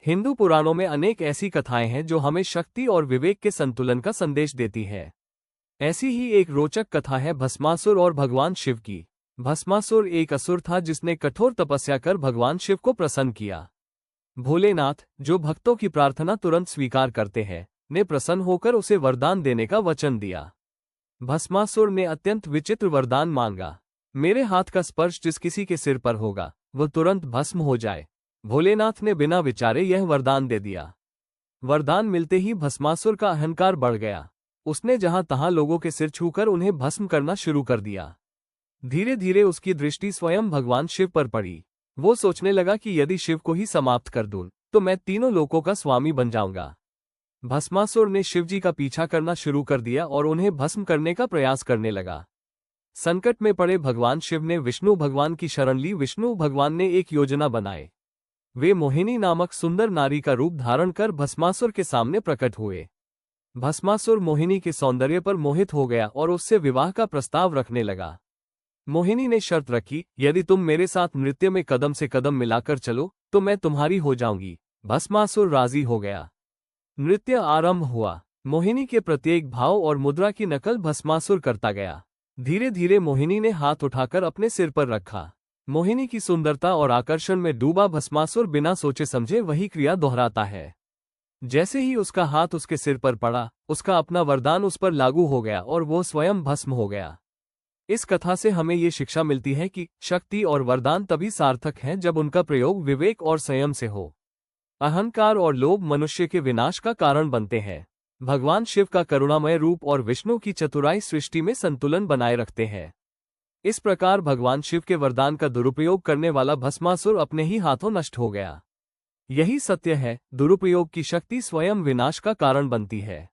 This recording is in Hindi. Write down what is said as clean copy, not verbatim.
हिंदू पुराणों में अनेक ऐसी कथाएं हैं जो हमें शक्ति और विवेक के संतुलन का संदेश देती है। ऐसी ही एक रोचक कथा है भस्मासुर और भगवान शिव की। भस्मासुर एक असुर था जिसने कठोर तपस्या कर भगवान शिव को प्रसन्न किया। भोलेनाथ, जो भक्तों की प्रार्थना तुरंत स्वीकार करते हैं, ने प्रसन्न होकर उसे वरदान देने का वचन दिया। भस्मासुर ने अत्यंत विचित्र वरदान मांगा। मेरे हाथ का स्पर्श जिस किसी के सिर पर होगा वह तुरंत भस्म हो जाए। भोलेनाथ ने बिना विचारे यह वरदान दे दिया। वरदान मिलते ही भस्मासुर का अहंकार बढ़ गया। उसने जहां तहां लोगों के सिर छूकर उन्हें भस्म करना शुरू कर दिया। धीरे धीरे उसकी दृष्टि स्वयं भगवान शिव पर पड़ी। वो सोचने लगा कि यदि शिव को ही समाप्त कर दूं तो मैं तीनों लोकों का स्वामी बन जाऊंगा। भस्मासुर ने शिवजी का पीछा करना शुरू कर दिया और उन्हें भस्म करने का प्रयास करने लगा। संकट में पड़े भगवान शिव ने विष्णु भगवान की शरण ली। विष्णु भगवान ने एक योजना बनाई। वे मोहिनी नामक सुंदर नारी का रूप धारण कर भस्मासुर के सामने प्रकट हुए। भस्मासुर मोहिनी के सौंदर्य पर मोहित हो गया और उससे विवाह का प्रस्ताव रखने लगा। मोहिनी ने शर्त रखी, यदि तुम मेरे साथ नृत्य में कदम से कदम मिलाकर चलो तो मैं तुम्हारी हो जाऊंगी। भस्मासुर राजी हो गया। नृत्य आरंभ हुआ। मोहिनी के प्रत्येक भाव और मुद्रा की नकल भस्मासुर करता गया। धीरे धीरे मोहिनी ने हाथ उठाकर अपने सिर पर रखा। मोहिनी की सुंदरता और आकर्षण में डूबा भस्मासुर बिना सोचे समझे वही क्रिया दोहराता है। जैसे ही उसका हाथ उसके सिर पर पड़ा, उसका अपना वरदान उस पर लागू हो गया और वो स्वयं भस्म हो गया। इस कथा से हमें ये शिक्षा मिलती है कि शक्ति और वरदान तभी सार्थक हैं जब उनका प्रयोग विवेक और संयम से हो। अहंकार और लोभ मनुष्य के विनाश का कारण बनते हैं। भगवान शिव का करुणामय रूप और विष्णु की चतुराई सृष्टि में संतुलन बनाए रखते हैं। इस प्रकार भगवान शिव के वरदान का दुरुपयोग करने वाला भस्मासुर अपने ही हाथों नष्ट हो गया। यही सत्य है, दुरुपयोग की शक्ति स्वयं विनाश का कारण बनती है।